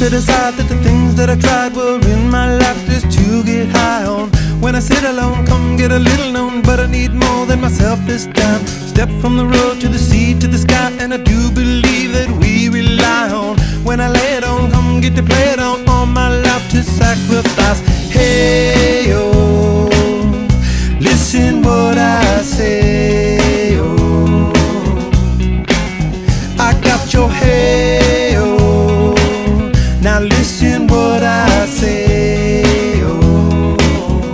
set aside that the things that I tried were in my life just to get high on. When I sit alone, come get a little known, but I need more than myself this time. Step from the road to the sea to the sky, and I do believe that we rely on. When I lay it on, come get to play it on, all my life to sacrifice. Hey, oh, listen what I say.